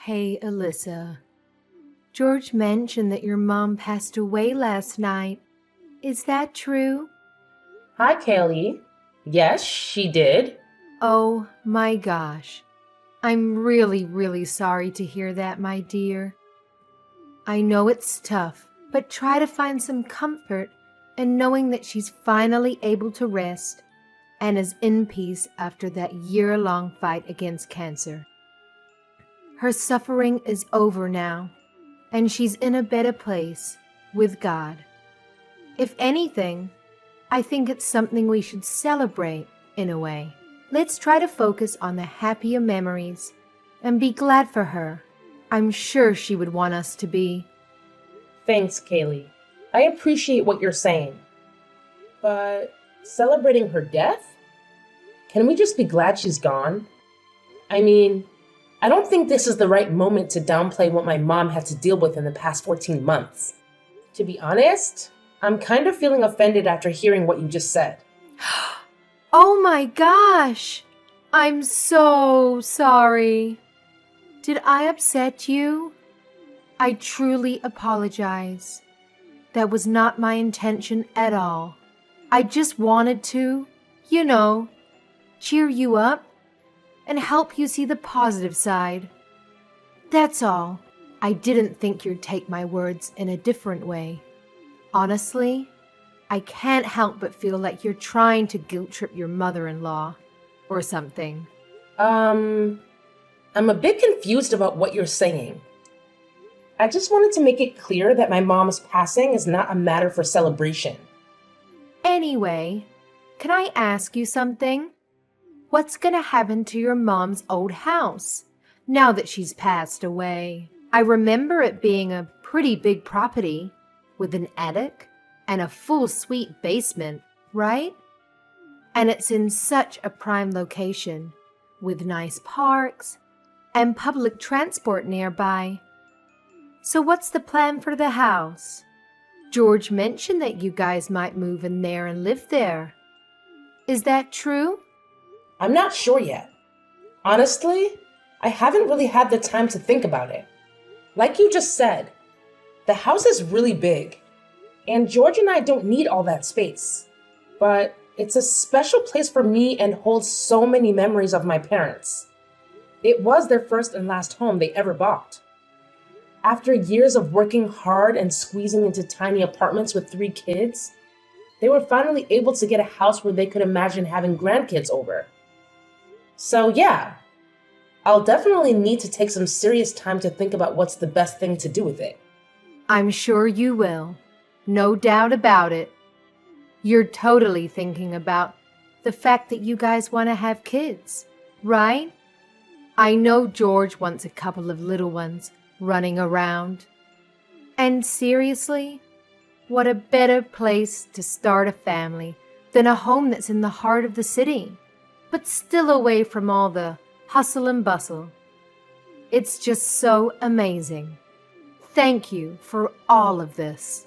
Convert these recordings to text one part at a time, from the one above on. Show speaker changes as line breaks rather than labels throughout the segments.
Hey, Alyssa. George mentioned that your mom passed away last night. Is that true?
Hi, Kaylee. Yes, she did.
Oh my gosh. I'm really, really sorry to hear that, my dear. I know it's tough, but try to find some comfort in knowing that she's finally able to rest and is in peace after that year-long fight against cancer. Her suffering is over now, and she's in a better place with God. If anything, I think it's something we should celebrate in a way. Let's try to focus on the happier memories and be glad for her. I'm sure she would want us to be.
Thanks, Kaylee. I appreciate what you're saying. But celebrating her death? Can we just be glad she's gone? I mean, I don't think this is the right moment to downplay what my mom had to deal with in the past 14 months. To be honest, I'm kind of feeling offended after hearing what you just said.
Oh my gosh! I'm so sorry. Did I upset you? I truly apologize. That was not my intention at all. I just wanted to, cheer you up and help you see the positive side. That's all. I didn't think you'd take my words in a different way. Honestly, I can't help but feel like you're trying to guilt trip your mother-in-law or something.
I'm a bit confused about what you're saying. I just wanted to make it clear that my mom's passing is not a matter for celebration.
Anyway, can I ask you something? What's gonna happen to your mom's old house now that she's passed away? I remember it being a pretty big property with an attic and a full suite basement, right? And it's in such a prime location with nice parks and public transport nearby. So what's the plan for the house? George mentioned that you guys might move in there and live there. Is that true?
I'm not sure yet. Honestly, I haven't really had the time to think about it. Like you just said, the house is really big, and George and I don't need all that space. But it's a special place for me and holds so many memories of my parents. It was their first and last home they ever bought. After years of working hard and squeezing into tiny apartments with 3 kids, they were finally able to get a house where they could imagine having grandkids over. So yeah, I'll definitely need to take some serious time to think about what's the best thing to do with it.
I'm sure you will. No doubt about it. You're totally thinking about the fact that you guys want to have kids, right? I know George wants a couple of little ones running around. And seriously, what a better place to start a family than a home that's in the heart of the city, but still away from all the hustle and bustle. It's just so amazing. Thank you for all of this.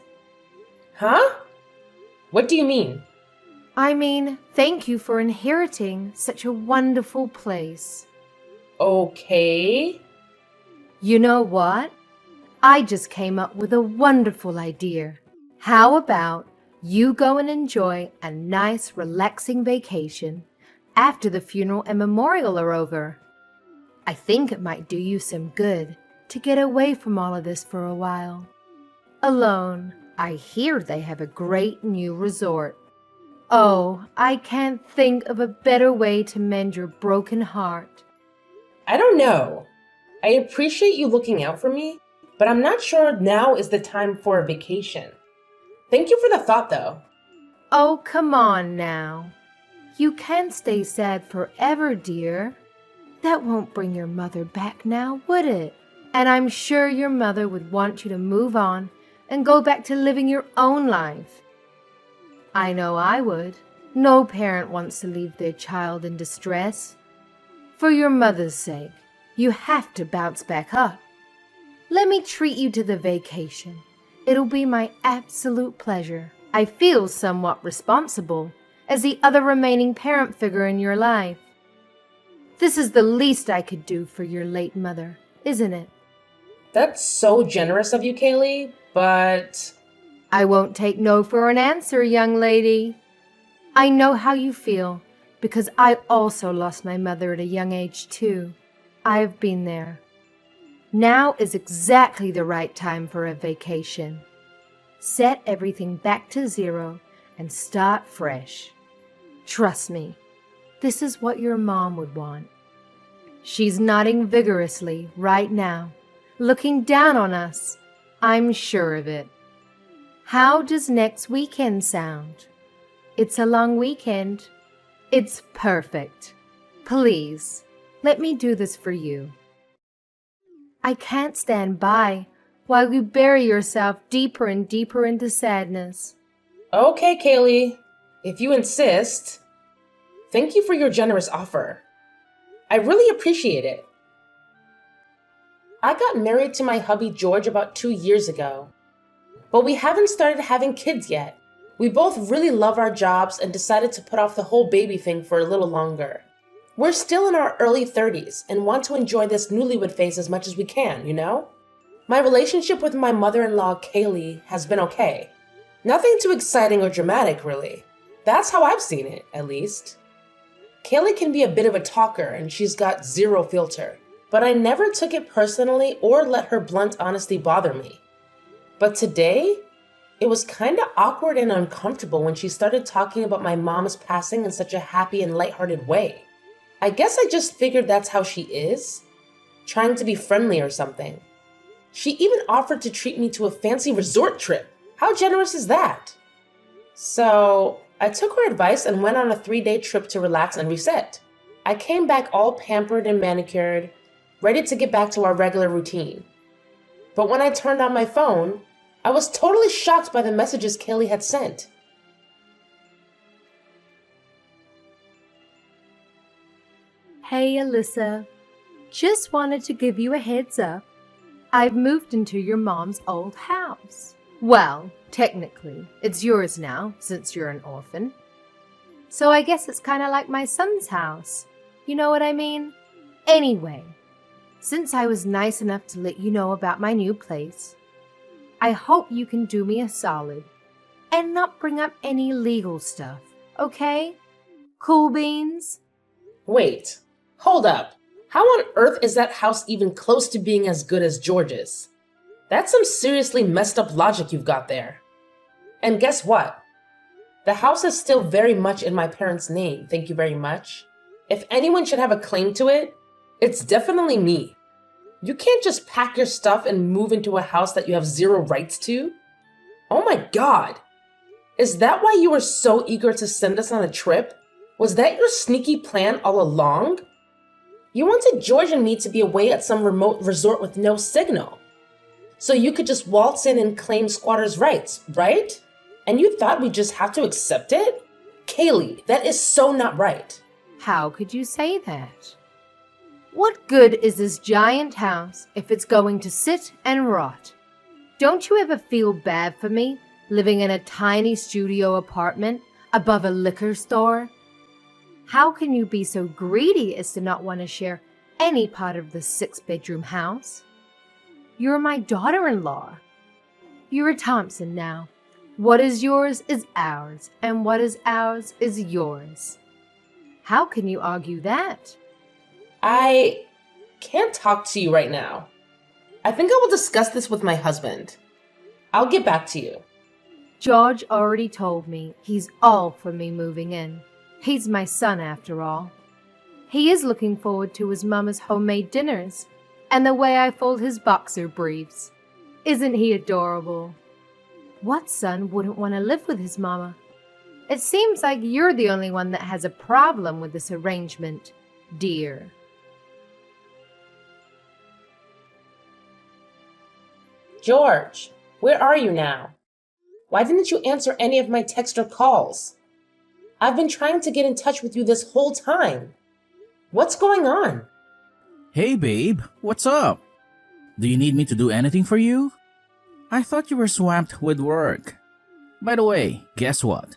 Huh? What do you mean?
I mean, thank you for inheriting such a wonderful place.
Okay.
You know what? I just came up with a wonderful idea. How about you go and enjoy a nice, relaxing vacation after the funeral and memorial are over? I think it might do you some good to get away from all of this for a while. Alone, I hear they have a great new resort. Oh, I can't think of a better way to mend your broken heart.
I don't know. I appreciate you looking out for me, but I'm not sure now is the time for a vacation. Thank you for the thought, though.
Oh, come on now. You can't stay sad forever, dear. That won't bring your mother back now, would it? And I'm sure your mother would want you to move on and go back to living your own life. I know I would. No parent wants to leave their child in distress. For your mother's sake, you have to bounce back up. Let me treat you to the vacation. It'll be my absolute pleasure. I feel somewhat responsible as the other remaining parent figure in your life. This is the least I could do for your late mother, isn't it?
That's so generous of you, Kaylee, but
I won't take no for an answer, young lady. I know how you feel, because I also lost my mother at a young age, too. I've been there. Now is exactly the right time for a vacation. Set everything back to zero and start fresh. Trust me, this is what your mom would want. She's nodding vigorously right now, looking down on us. I'm sure of it. How does next weekend sound? It's a long weekend. It's perfect. Please, let me do this for you. I can't stand by while you bury yourself deeper and deeper into sadness.
okay, Kaylee, if you insist. Thank you for your generous offer. I really appreciate it. I got married to my hubby George about 2 years ago, but we haven't started having kids yet. We both really love our jobs and decided to put off the whole baby thing for a little longer. We're still in our early 30s and want to enjoy this newlywed phase as much as we can, you know? My relationship with my mother-in-law, Kaylee, has been okay. Nothing too exciting or dramatic, really. That's how I've seen it, at least. Kaylee can be a bit of a talker and she's got zero filter, but I never took it personally or let her blunt honesty bother me. But today, it was kinda awkward and uncomfortable when she started talking about my mom's passing in such a happy and lighthearted way. I guess I just figured that's how she is, trying to be friendly or something. She even offered to treat me to a fancy resort trip. How generous is that? So I took her advice and went on a 3-day trip to relax and reset. I came back all pampered and manicured, ready to get back to our regular routine. But when I turned on my phone, I was totally shocked by the messages Kaylee had sent.
Hey, Alyssa. Just wanted to give you a heads up. I've moved into your mom's old house. Well, technically, it's yours now, since you're an orphan. So I guess it's kind of like my son's house. You know what I mean? Anyway, since I was nice enough to let you know about my new place, I hope you can do me a solid and not bring up any legal stuff, okay? Cool beans?
Wait, hold up. How on earth is that house even close to being as good as George's? That's some seriously messed up logic you've got there. And guess what? The house is still very much in my parents' name, thank you very much. If anyone should have a claim to it, it's definitely me. You can't just pack your stuff and move into a house that you have zero rights to. Oh my god! Is that why you were so eager to send us on a trip? Was that your sneaky plan all along? You wanted George and me to be away at some remote resort with no signal, so you could just waltz in and claim squatters' rights, right? And you thought we'd just have to accept it? Kaylee, that is so not right.
How could you say that? What good is this giant house if it's going to sit and rot? Don't you ever feel bad for me living in a tiny studio apartment above a liquor store? How can you be so greedy as to not want to share any part of the 6-bedroom house? You're my daughter-in-law. You're a Thompson now. What is yours is ours, and what is ours is yours. How can you argue that?
I can't talk to you right now. I think I will discuss this with my husband. I'll get back to you.
George already told me he's all for me moving in. He's my son after all. He is looking forward to his mama's homemade dinners and the way I fold his boxer briefs. Isn't he adorable? What son wouldn't want to live with his mama? It seems like you're the only one that has a problem with this arrangement, dear.
George, where are you now? Why didn't you answer any of my texts or calls? I've been trying to get in touch with you this whole time. What's going on?
Hey babe, what's up? Do you need me to do anything for you? I thought you were swamped with work. By the way, guess what?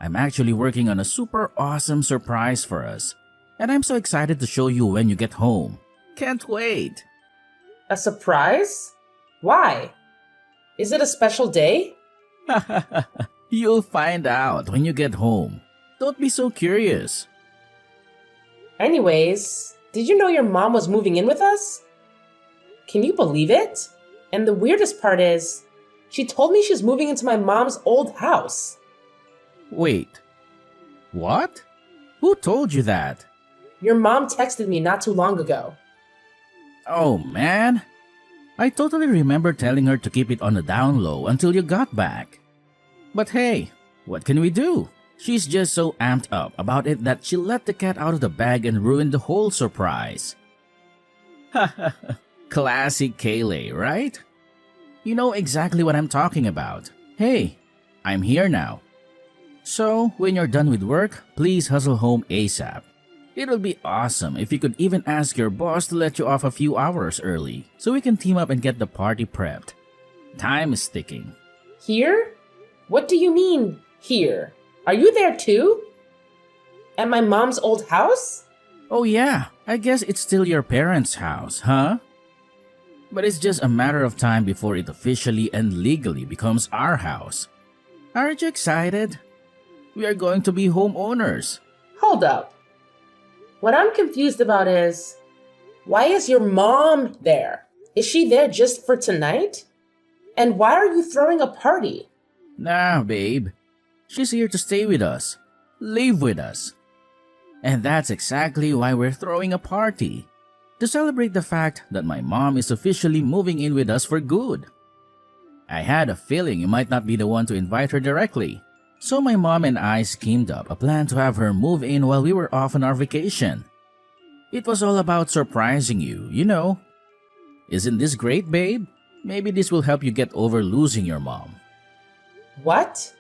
I'm actually working on a super awesome surprise for us, and I'm so excited to show you when you get home. Can't wait!
A surprise? Why? Is it a special day?
You'll find out when you get home. Don't be so curious.
Anyways, did you know your mom was moving in with us? Can you believe it? And the weirdest part is, she told me she's moving into my mom's old house.
Wait. What? Who told you that?
Your mom texted me not too long ago.
Oh man. I totally remember telling her to keep it on the down low until you got back. But hey, what can we do? She's just so amped up about it that she let the cat out of the bag and ruined the whole surprise. Classic Kayleigh, right? You know exactly what I'm talking about. Hey, I'm here now. So, when you're done with work, please hustle home ASAP. It'll be awesome if you could even ask your boss to let you off a few hours early so we can team up and get the party prepped. Time is ticking.
Here? What do you mean, here? Are you there too? At my mom's old house?
Oh yeah, I guess it's still your parents' house, huh? But it's just a matter of time before it officially and legally becomes our house. Aren't you excited? We are going to be homeowners.
Hold up. What I'm confused about is, why is your mom there? Is she there just for tonight? And why are you throwing a party?
Nah, babe. She's here to stay with us. Live with us. And that's exactly why we're throwing a party. To celebrate the fact that my mom is officially moving in with us for good. I had a feeling you might not be the one to invite her directly. So my mom and I schemed up a plan to have her move in while we were off on our vacation. It was all about surprising you, you know. Isn't this great, babe? Maybe this will help you get over losing your mom.
What?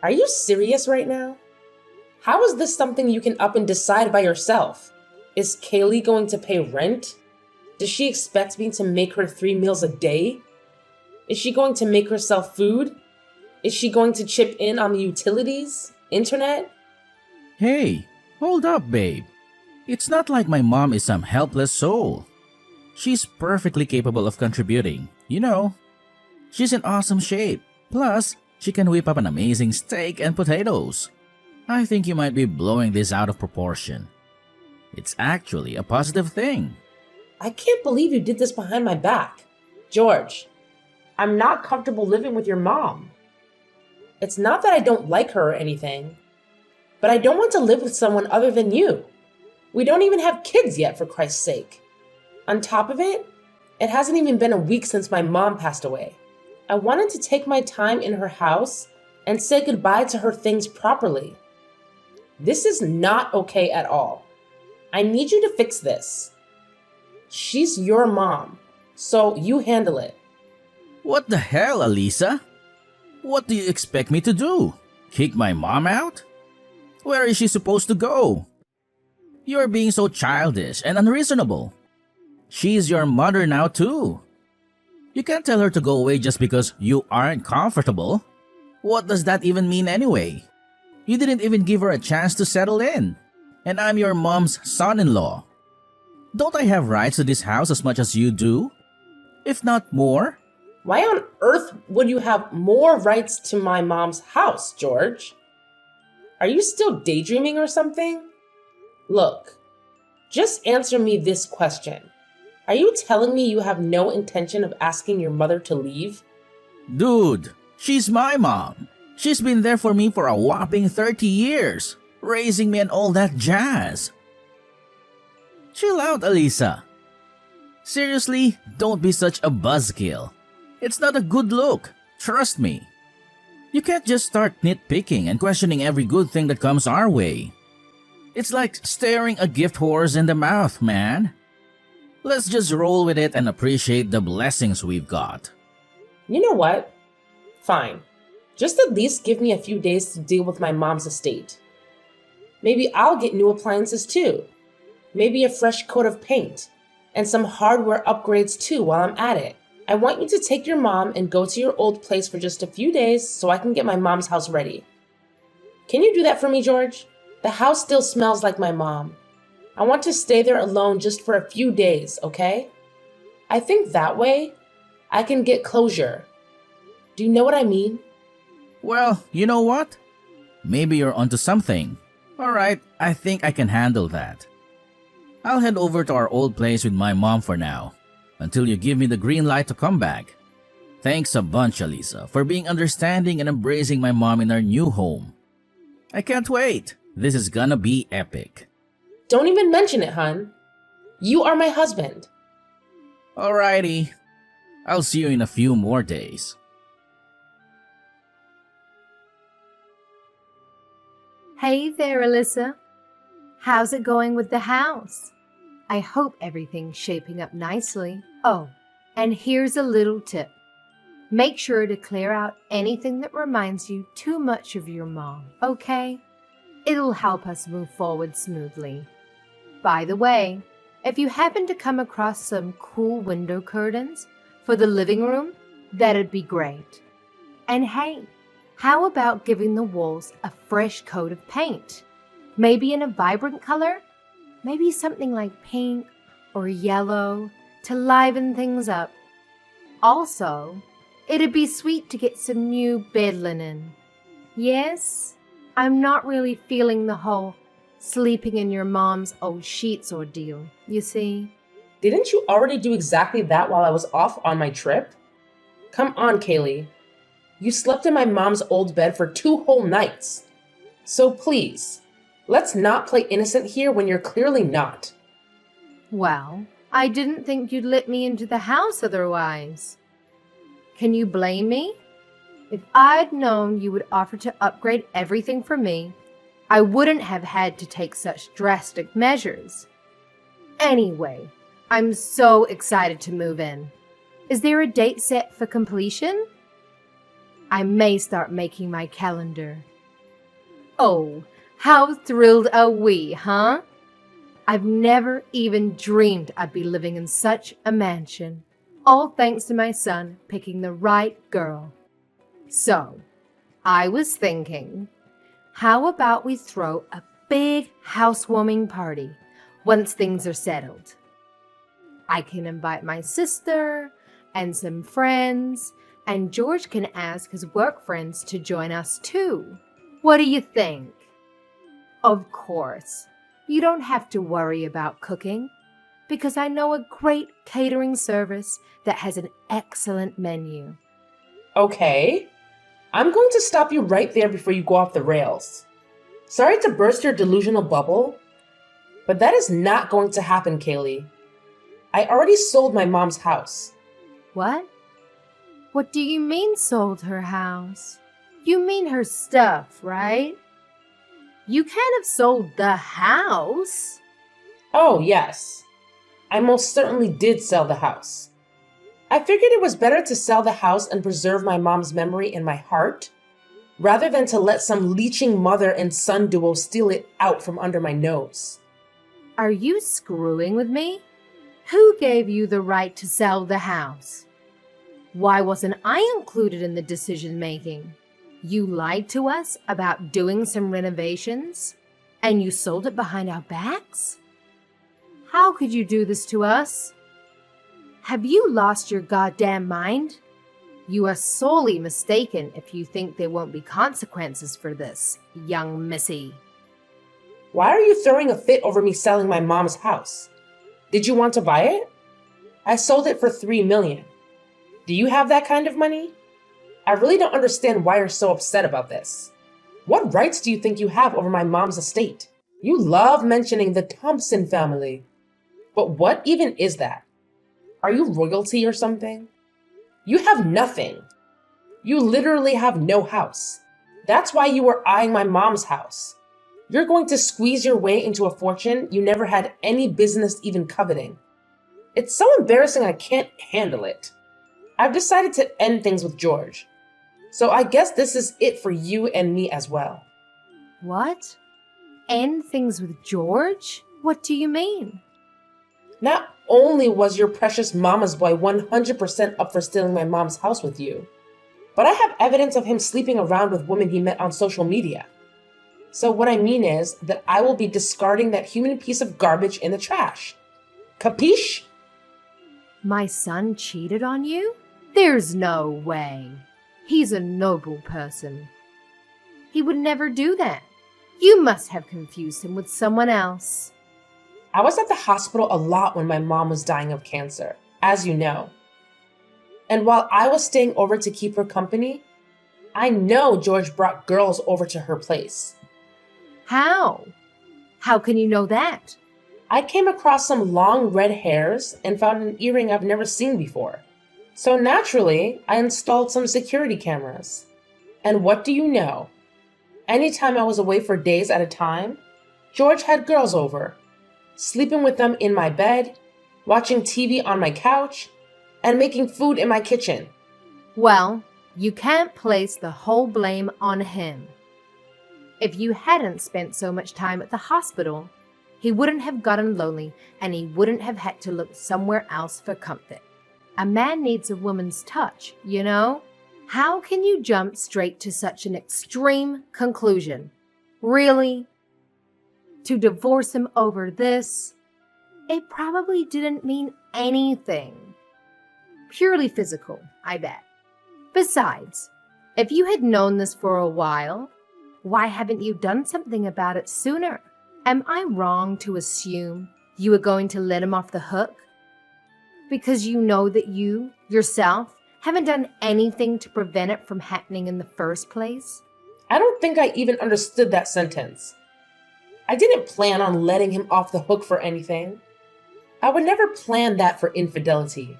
Are you serious right now? How is this something you can up and decide by yourself? Is Kayleigh going to pay rent? Does she expect me to make her 3 meals a day? Is she going to make herself food? Is she going to chip in on the utilities, internet?
Hey, hold up, babe. It's not like my mom is some helpless soul. She's perfectly capable of contributing, you know. She's in awesome shape. Plus, she can whip up an amazing steak and potatoes. I think you might be blowing this out of proportion. It's actually a positive thing.
I can't believe you did this behind my back. George, I'm not comfortable living with your mom. It's not that I don't like her or anything, but I don't want to live with someone other than you. We don't even have kids yet, for Christ's sake. On top of it, it hasn't even been a week since my mom passed away. I wanted to take my time in her house and say goodbye to her things properly. This is not okay at all. I need you to fix this. She's your mom, so you handle it.
What the hell, Alisa? What do you expect me to do? Kick my mom out? Where is she supposed to go? You're being so childish and unreasonable. She's your mother now too. You can't tell her to go away just because you aren't comfortable. What does that even mean anyway? You didn't even give her a chance to settle in. And I'm your mom's son-in-law. Don't I have rights to this house as much as you do? If not more?
Why on earth would you have more rights to my mom's house, George? Are you still daydreaming or something? Look, just answer me this question. Are you telling me you have no intention of asking your mother to leave?
Dude, she's my mom. She's been there for me for a whopping 30 years, raising me and all that jazz. Chill out, Alisa. Seriously, don't be such a buzzkill. It's not a good look, trust me. You can't just start nitpicking and questioning every good thing that comes our way. It's like staring a gift horse in the mouth, man. Let's just roll with it and appreciate the blessings we've got.
You know what? Fine. Just at least give me a few days to deal with my mom's estate. Maybe I'll get new appliances too. Maybe a fresh coat of paint. And some hardware upgrades too while I'm at it. I want you to take your mom and go to your old place for just a few days so I can get my mom's house ready. Can you do that for me, George? The house still smells like my mom. I want to stay there alone just for a few days, okay? I think that way I can get closure. Do you know what I mean?
Well, you know what? Maybe you're onto something. Alright, I think I can handle that. I'll head over to our old place with my mom for now, until you give me the green light to come back. Thanks a bunch, Alisa, for being understanding and embracing my mom in our new home. I can't wait. This is gonna be epic.
Don't even mention it, hun. You are my husband.
Alrighty. I'll see you in a few more days.
Hey there, Alyssa. How's it going with the house? I hope everything's shaping up nicely. Oh, and here's a little tip. Make sure to clear out anything that reminds you too much of your mom, okay? It'll help us move forward smoothly. By the way, if you happen to come across some cool window curtains for the living room, that'd be great. And hey, how about giving the walls a fresh coat of paint? Maybe in a vibrant color? Maybe something like pink or yellow to liven things up. Also, it'd be sweet to get some new bed linen. Yes, I'm not really feeling the whole sleeping in your mom's old sheets ordeal, you see.
Didn't you already do exactly that while I was off on my trip? Come on, Kaylee. You slept in my mom's old bed for 2 whole nights. So please, let's not play innocent here when you're clearly not.
Well, I didn't think you'd let me into the house otherwise. Can you blame me? If I'd known you would offer to upgrade everything for me, I wouldn't have had to take such drastic measures. Anyway, I'm so excited to move in. Is there a date set for completion? I may start making my calendar. Oh, how thrilled are we, huh? I've never even dreamed I'd be living in such a mansion, all thanks to my son picking the right girl. So, I was thinking, how about we throw a big housewarming party once things are settled? I can invite my sister and some friends, and George can ask his work friends to join us too. What do you think? Of course, you don't have to worry about cooking, because I know a great catering service that has an excellent menu.
Okay. I'm going to stop you right there before you go off the rails. Sorry to burst your delusional bubble, but that is not going to happen, Kaylee. I already sold my mom's house.
What? What do you mean sold her house? You mean her stuff, right? You can't have sold the house.
Oh, yes. I most certainly did sell the house. I figured it was better to sell the house and preserve my mom's memory in my heart, rather than to let some leeching mother and son duo steal it out from under my nose.
Are you screwing with me? Who gave you the right to sell the house? Why wasn't I included in the decision making? You lied to us about doing some renovations, and you sold it behind our backs? How could you do this to us? Have you lost your goddamn mind? You are sorely mistaken if you think there won't be consequences for this, young missy.
Why are you throwing a fit over me selling my mom's house? Did you want to buy it? I sold it for $3 million. Do you have that kind of money? I really don't understand why you're so upset about this. What rights do you think you have over my mom's estate? You love mentioning the Thompson family. But what even is that? Are you royalty or something? You have nothing. You literally have no house. That's why you were eyeing my mom's house. You're going to squeeze your way into a fortune you never had any business even coveting. It's so embarrassing I can't handle it. I've decided to end things with George. So I guess this is it for you and me as well.
What? End things with George? What do you mean?
Not only was your precious mama's boy 100% up for stealing my mom's house with you, but I have evidence of him sleeping around with women he met on social media. So what I mean is that I will be discarding that human piece of garbage in the trash. Capiche?
My son cheated on you? There's no way. He's a noble person. He would never do that. You must have confused him with someone else.
I was at the hospital a lot when my mom was dying of cancer, as you know. And while I was staying over to keep her company, I know George brought girls over to her place.
How? How can you know that?
I came across some long red hairs and found an earring I've never seen before. So naturally, I installed some security cameras. And what do you know? Anytime I was away for days at a time, George had girls over, sleeping with them in my bed, watching TV on my couch, and making food in my kitchen.
Well, you can't place the whole blame on him. If you hadn't spent so much time at the hospital, he wouldn't have gotten lonely and he wouldn't have had to look somewhere else for comfort. A man needs a woman's touch, you know? How can you jump straight to such an extreme conclusion? Really? To divorce him over this? It probably didn't mean anything. Purely physical, I bet. Besides, if you had known this for a while, why haven't you done something about it sooner? Am I wrong to assume you were going to let him off the hook? Because you know that you, yourself, haven't done anything to prevent it from happening in the first place?
I don't think I even understood that sentence. I didn't plan on letting him off the hook for anything. I would never plan that for infidelity.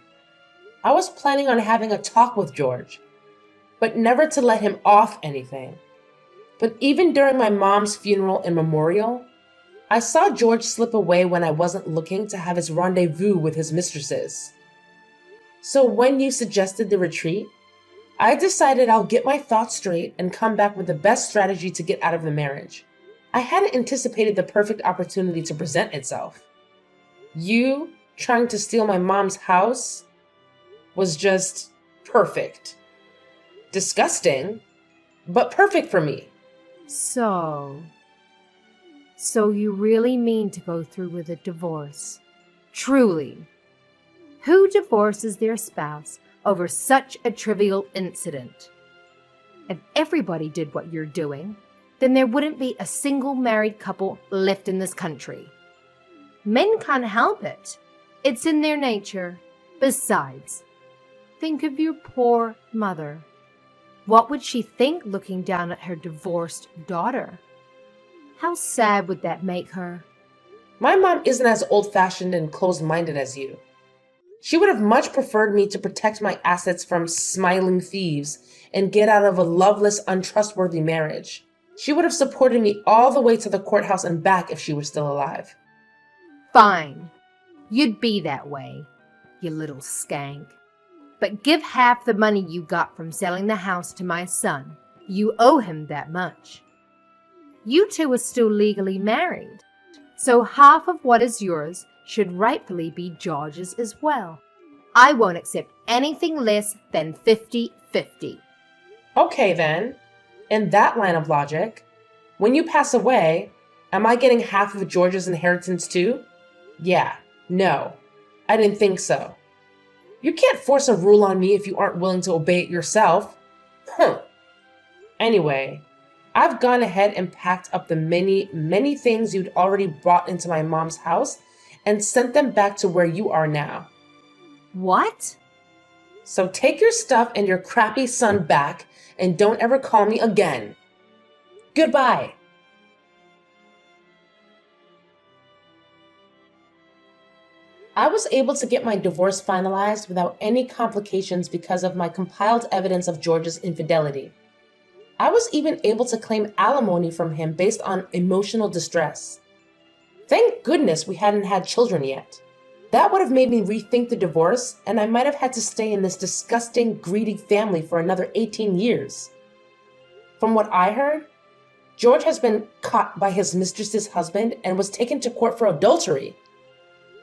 I was planning on having a talk with George, but never to let him off anything. But even during my mom's funeral and memorial, I saw George slip away when I wasn't looking to have his rendezvous with his mistresses. So when you suggested the retreat, I decided I'll get my thoughts straight and come back with the best strategy to get out of the marriage. I hadn't anticipated the perfect opportunity to present itself. You trying to steal my mom's house was just perfect. Disgusting, but perfect for me.
So you really mean to go through with a divorce? Truly? Who divorces their spouse over such a trivial incident? If everybody did what you're doing, then there wouldn't be a single married couple left in this country. Men can't help it. It's in their nature. Besides, think of your poor mother. What would she think looking down at her divorced daughter? How sad would that make her?
My mom isn't as old-fashioned and closed-minded as you. She would have much preferred me to protect my assets from smiling thieves and get out of a loveless, untrustworthy marriage. She would have supported me all the way to the courthouse and back if she were still alive.
Fine. You'd be that way, you little skank. But give half the money you got from selling the house to my son. You owe him that much. You two are still legally married, so half of what is yours should rightfully be George's as well. I won't accept anything less than 50-50.
Okay then, in that line of logic, when you pass away, am I getting half of George's inheritance too? Yeah, no, I didn't think so. You can't force a rule on me if you aren't willing to obey it yourself. Anyway, I've gone ahead and packed up the many things you'd already brought into my mom's house and sent them back to where you are now.
What?
So take your stuff and your crappy son back and don't ever call me again. Goodbye. I was able to get my divorce finalized without any complications because of my compiled evidence of George's infidelity. I was even able to claim alimony from him based on emotional distress. Thank goodness we hadn't had children yet. That would have made me rethink the divorce, and I might have had to stay in this disgusting, greedy family for another 18 years. From what I heard, George has been caught by his mistress's husband and was taken to court for adultery.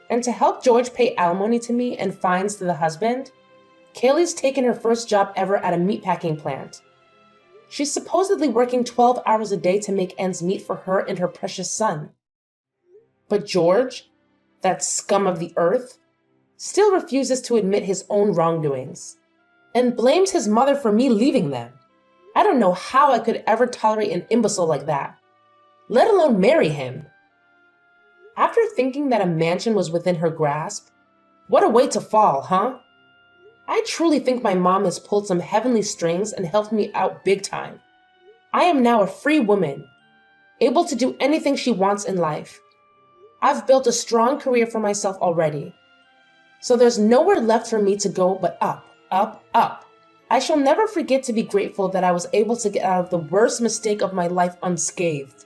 And to help George pay alimony to me and fines to the husband, Kaylee's taken her first job ever at a meatpacking plant. She's supposedly working 12 hours a day to make ends meet for her and her precious son. But George, that scum of the earth, still refuses to admit his own wrongdoings, and blames his mother for me leaving them. I don't know how I could ever tolerate an imbecile like that, let alone marry him. After thinking that a mansion was within her grasp, what a way to fall, huh? I truly think my mom has pulled some heavenly strings and helped me out big time. I am now a free woman, able to do anything she wants in life. I've built a strong career for myself already, so there's nowhere left for me to go but up, up, up. I shall never forget to be grateful that I was able to get out of the worst mistake of my life unscathed.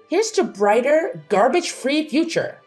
Here's to brighter, garbage-free future.